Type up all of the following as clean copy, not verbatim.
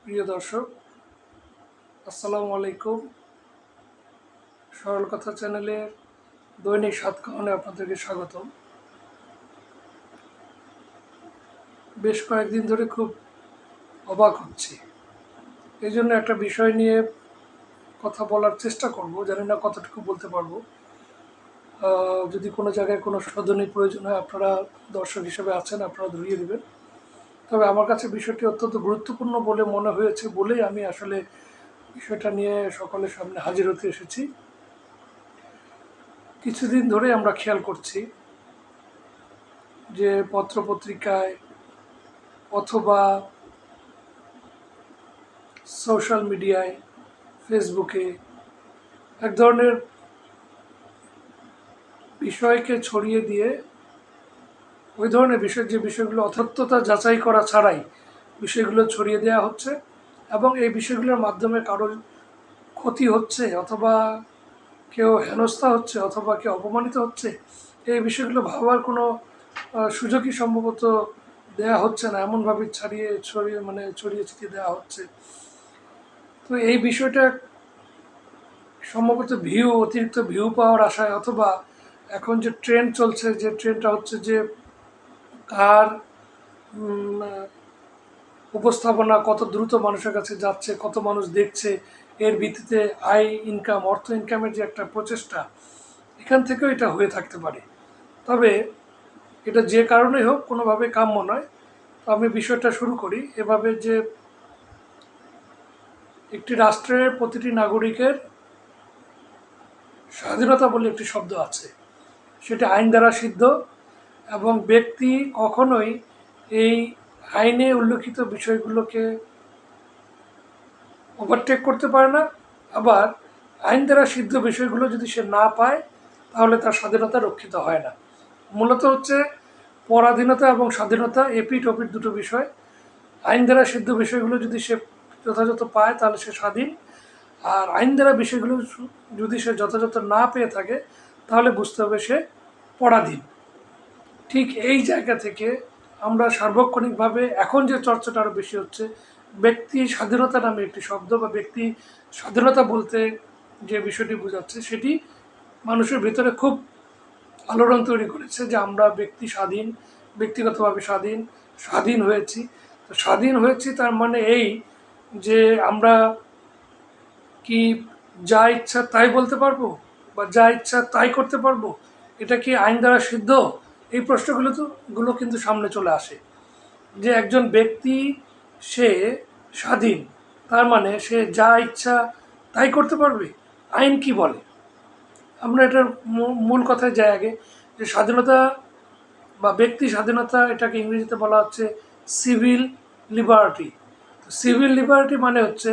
প্রিয় দর্শক, আসসালামু আলাইকুম। সরল কথা চ্যানেলের দৈনিক সাতকাহনে আপনাদেরকে স্বাগতম। বেশ কয়েকদিন ধরে খুব অবাক হচ্ছি, এই জন্য একটা বিষয় নিয়ে কথা বলার চেষ্টা করব। জানি না কতটুকু বলতে পারবো। যদি কোনো জায়গায় কোনো শোধনের প্রয়োজন হয়, আপনারা দর্শক হিসেবে আছেন, আপনারা ধরিয়ে দেবেন। তবে আমার কাছে বিষয়টি অত্যন্ত গুরুত্বপূর্ণ বলে মনে হয়েছে বলেই আমি আসলে বিষয়টা নিয়ে সকলের সামনে হাজির হতে এসেছি। কিছুদিন ধরে আমরা খেয়াল করছি যে পত্রপত্রিকায় অথবা সোশ্যাল মিডিয়ায়, ফেসবুকে এক ধরনের বিষয়কে ছড়িয়ে দিয়ে ওই ধরনের যে বিষয়গুলো অথত্যতা যাচাই করা ছাড়াই বিষয়গুলো ছড়িয়ে দেওয়া হচ্ছে, এবং এই বিষয়গুলোর মাধ্যমে কারোর ক্ষতি হচ্ছে অথবা কেউ হেনস্থা হচ্ছে অথবা কেউ অপমানিত হচ্ছে, এই বিষয়গুলো ভাবার কোনো সুযোগই সম্ভবত দেয়া হচ্ছে না। এমনভাবে ছড়িয়ে ছিটিয়ে দেওয়া হচ্ছে। তো এই বিষয়টা সম্ভবত অতিরিক্ত ভিউ পাওয়ার আশায়, অথবা এখন যে ট্রেন্ড চলছে, যে ট্রেন্ডটা হচ্ছে যে কার উপস্থাপনা কত দ্রুত মানুষের কাছে যাচ্ছে, কত মানুষ দেখছে, এর ভিত্তিতে অর্থ ইনকামের যে একটা প্রচেষ্টা, এখান থেকেও এটা হয়ে থাকতে পারে। তবে এটা যে কারণেই হোক কোনোভাবে কাম্য নয়। তো আমি বিষয়টা শুরু করি এভাবে যে একটি রাষ্ট্রের প্রতিটি নাগরিকের স্বাধীনতা বলে একটি শব্দ আছে, সেটা আইন দ্বারা সিদ্ধ, এবং ব্যক্তি কখনোই এই আইনে উল্লেখিত বিষয়গুলোকে ওভারটেক করতে পারে না। আবার আইন দ্বারা সিদ্ধ বিষয়গুলো যদি সে না পায়, তাহলে তার স্বাধীনতা রক্ষিত হয় না। মূলত হচ্ছে পরাধীনতা এবং স্বাধীনতা এপিঠ ওপিঠ দুটো বিষয়। আইন দ্বারা সিদ্ধ বিষয়গুলো যদি সে যথাযথ পায়, তাহলে সে স্বাধীন। আর আইন দ্বারা বিষয়গুলো যদি সে যথাযথ না পেয়ে থাকে, তাহলে বুঝতে হবে সে পরাধীন। ঠিক এই জায়গা থেকে আমরা সার্বক্ষণিকভাবে এখন যে চর্চাটা আরও বেশি হচ্ছে, ব্যক্তি স্বাধীনতা নামে একটি শব্দ, বা ব্যক্তি স্বাধীনতা বলতে যে বিষয়টি বোঝাচ্ছে, সেটি মানুষের ভিতরে খুব আলোড়ন তৈরি করেছে যে আমরা ব্যক্তি স্বাধীন, ব্যক্তিগতভাবে স্বাধীন, স্বাধীন হয়েছি। তো স্বাধীন হয়েছি তার মানে এই যে আমরা কি যা ইচ্ছা তাই বলতে পারবো, বা যা ইচ্ছা তাই করতে পারবো? এটা কি আইন দ্বারা সিদ্ধ? এই প্রশ্নগুলো কিন্তু সামনে চলে আসে। যে একজন ব্যক্তি সে স্বাধীন, তার মানে সে যা ইচ্ছা তাই করতে পারবে? আইন কি বলে? আমরা এটার মূল কথায় যাই আগে, যে স্বাধীনতা বা ব্যক্তি স্বাধীনতা, এটাকে ইংরেজিতে বলা হচ্ছে সিভিল লিবার্টি। সিভিল লিবার্টি মানে হচ্ছে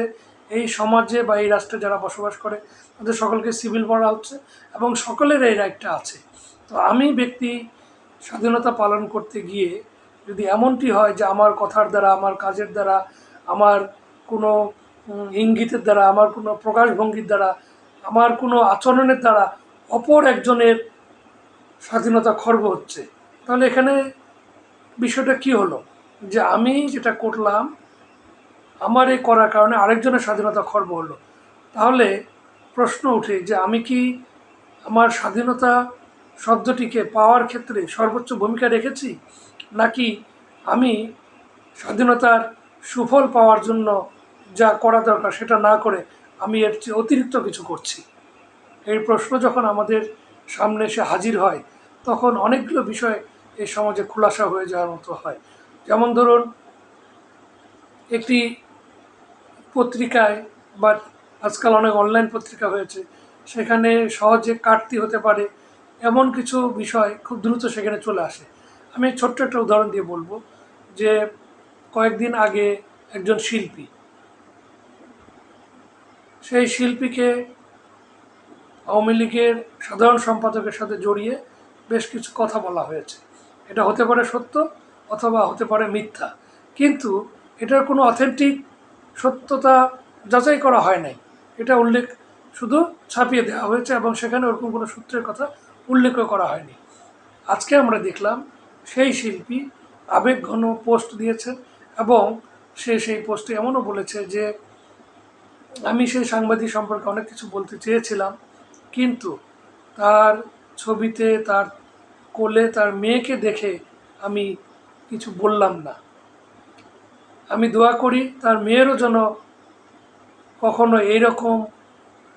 এই সমাজে বা এই রাষ্ট্রে যারা বসবাস করে তাদের সকলকে সিভিল বলা হচ্ছে, এবং সকলের এই রাইটটা আছে। তো আমি ব্যক্তি স্বাধীনতা পালন করতে গিয়ে যদি এমনটি হয় যে আমার কথার দ্বারা, আমার কাজের দ্বারা, আমার কোনো ইঙ্গিতের দ্বারা, আমার কোনো প্রকাশভঙ্গির দ্বারা, আমার কোনো আচরণের দ্বারা অপর একজনের স্বাধীনতা খর্ব হচ্ছে, তাহলে এখানে বিষয়টা কি হলো? যে আমি যেটা করলাম, আমার এই করার কারণে আরেকজনের স্বাধীনতা খর্ব হলো। তাহলে প্রশ্ন উঠে যে আমি কি আমার স্বাধীনতা শব্দটিকে পাওয়ার ক্ষেত্রে সর্বোচ্চ ভূমিকা রেখেছি, নাকি আমি স্বাধীনতার সুফল পাওয়ার জন্য যা করা দরকার সেটা না করে আমি এর চেয়ে অতিরিক্ত কিছু করছি? এই প্রশ্ন যখন আমাদের সামনে এসে হাজির হয়, তখন অনেকগুলো বিষয় এই সমাজে খোলাসা হয়ে যাওয়ার মতো হয়। যেমন ধরুন, একটি পত্রিকায় বা আজকাল অনেক অনলাইন পত্রিকা হয়েছে, সেখানে সহজে কাটতি হতে পারে এমন কিছু বিষয় খুব দ্রুত সেখানে চলে আসে। আমি ছোট্ট একটা উদাহরণ দিয়ে বলবো যে কয়েকদিন আগে একজন শিল্পী, সেই শিল্পীকে আওয়ামী লীগের সাধারণ সম্পাদকের সাথে জড়িয়ে বেশ কিছু কথা বলা হয়েছে। এটা হতে পারে সত্য অথবা হতে পারে মিথ্যা, কিন্তু এটার কোনো অথেন্টিক সত্যতা যাচাই করা হয় নাই। এটা উল্লেখ শুধু ছাপিয়ে দেওয়া হয়েছে, এবং সেখানে ওরকম কোনো সূত্রের কথা উল্লেখও করা হয়নি। আজকে আমরা দেখলাম সেই শিল্পী আবেগঘন পোস্ট দিয়েছেন, এবং সে সেই পোস্টে এমনও বলেছে যে আমি সেই সাংবাদিক সম্পর্কে অনেক কিছু বলতে চেয়েছিলাম, কিন্তু তার ছবিতে তার কোলে তার মেয়েকে দেখে আমি কিছু বললাম না। আমি দোয়া করি তার মেয়েরও যেন কখনো এইরকম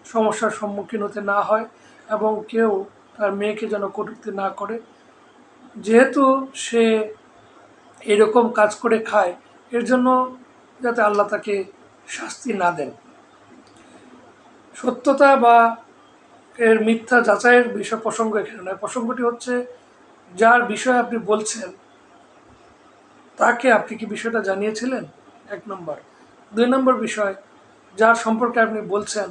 সমস্যার সম্মুখীন হতে না হয় এবং কেউ তার মেয়েকে যেন কটূক্তি না করে। যেহেতু সে এরকম কাজ করে খায়, এর জন্য যাতে আল্লাহ তাকে শাস্তি না দেন। সত্যতা বা এর মিথ্যা যাচাইয়ের বিষয় প্রসঙ্গ এখানে নয়। প্রসঙ্গটি হচ্ছে যার বিষয়ে আপনি বলছেন তাকে আপনি কি বিষয়টা জানিয়েছিলেন, 1 নম্বর। 2 নম্বর বিষয়, যার সম্পর্কে আপনি বলছেন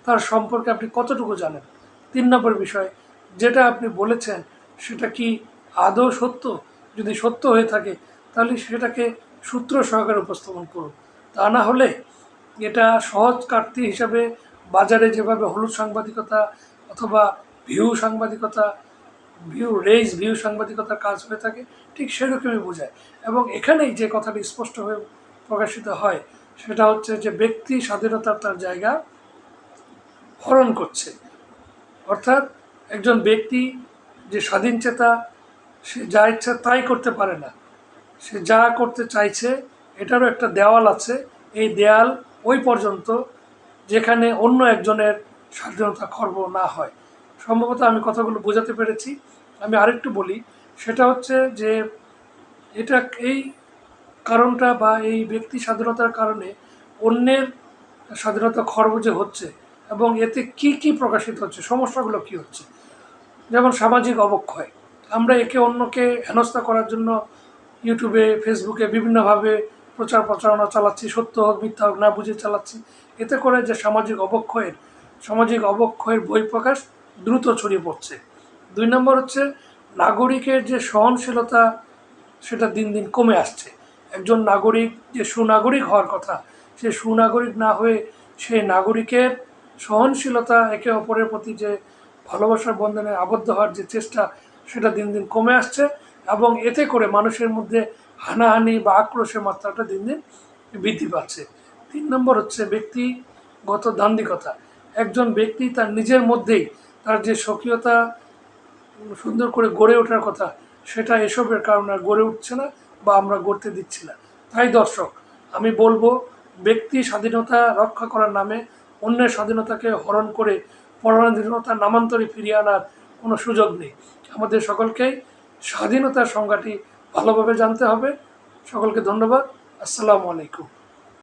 তার সম্পর্কে আপনি কতটুকু জানেন। 3 নম্বর বিষয়, যেটা আপনি বলেছেন সেটা কি আদৌ সত্য। যদি সত্য হয়ে থাকে তাহলে সেটাকে সূত্র সহকারে উপস্থাপন করুন। তা না হলে এটা সহজ কাটতি হিসাবে বাজারে যেভাবে হলুদ সাংবাদিকতা অথবা ভিউ সাংবাদিকতার কাজ হয়ে থাকে, ঠিক সেরকমই বোঝায়। এবং এখানেই যে কথাটি স্পষ্ট হয়ে প্রকাশিত হয় সেটা হচ্ছে যে ব্যক্তি স্বাধীনতার তার জায়গা হরণ করছে। অর্থাৎ একজন ব্যক্তি যে স্বাধীন চেতা, সে যা ইচ্ছা তাই করতে পারে না। সে যা করতে চাইছে এটারও একটা দেওয়াল আছে। এই দেয়াল ওই পর্যন্ত যেখানে অন্য একজনের স্বাধীনতা খর্ব না হয়। সম্ভবত আমি কথাগুলো বোঝাতে পেরেছি। আমি আরেকটু বলি, সেটা হচ্ছে যে এটা এই কারণটা বা এই ব্যক্তি স্বাধীনতার কারণে অন্যের স্বাধীনতা খর্ব যে হচ্ছে এবং এতে কি কি প্রকাশিত হচ্ছে, সমস্যাগুলো কি হচ্ছে। যেমন সামাজিক অবক্ষয়, আমরা একে অন্যকে হেনস্থা করার জন্য ইউটিউবে ফেসবুকে বিভিন্নভাবে প্রচার প্রচারণা চালাচ্ছি, সত্য হোক মিথ্যা হোক না বুঝে চালাচ্ছি। এতে করে যে সামাজিক অবক্ষয়ের বহিঃপ্রকাশ দ্রুত ছড়িয়ে পড়ছে। 2 নম্বর হচ্ছে নাগরিকের যে সহনশীলতা সেটা দিন দিন কমে আসছে। একজন নাগরিক যে সুনাগরিক হওয়ার কথা, সে সুনাগরিক না হয়ে সে নাগরিকের সহনশীলতা, একে অপরের প্রতি যে ভালোবাসার বন্ধনে আবদ্ধ হওয়ার যে চেষ্টা, সেটা দিন দিন কমে আসছে এবং এতে করে মানুষের মধ্যে হানাহানি বা আক্রোশের মাত্রাটা দিন দিন বৃদ্ধি পাচ্ছে। 3 নম্বর হচ্ছে ব্যক্তিগত দান্দিকতা। একজন ব্যক্তি তার নিজের মধ্যেই তার যে স্বকীয়তা সুন্দর করে গড়ে ওঠার কথা, সেটা এসবের কারণে আর গড়ে উঠছে না বা আমরা গড়তে দিচ্ছি না। তাই দর্শক, আমি বলবো ব্যক্তি স্বাধীনতা রক্ষা করার নামে অন্যের স্বাধীনতাকে হরণ করে পরাধীনতার নামান্তরে ফিরিয়ে আনার কোনো সুযোগ নেই। আমাদের সকলকেই স্বাধীনতার সংজ্ঞাটি ভালোভাবে জানতে হবে। সকলকে ধন্যবাদ। আসসালামু আলাইকুম।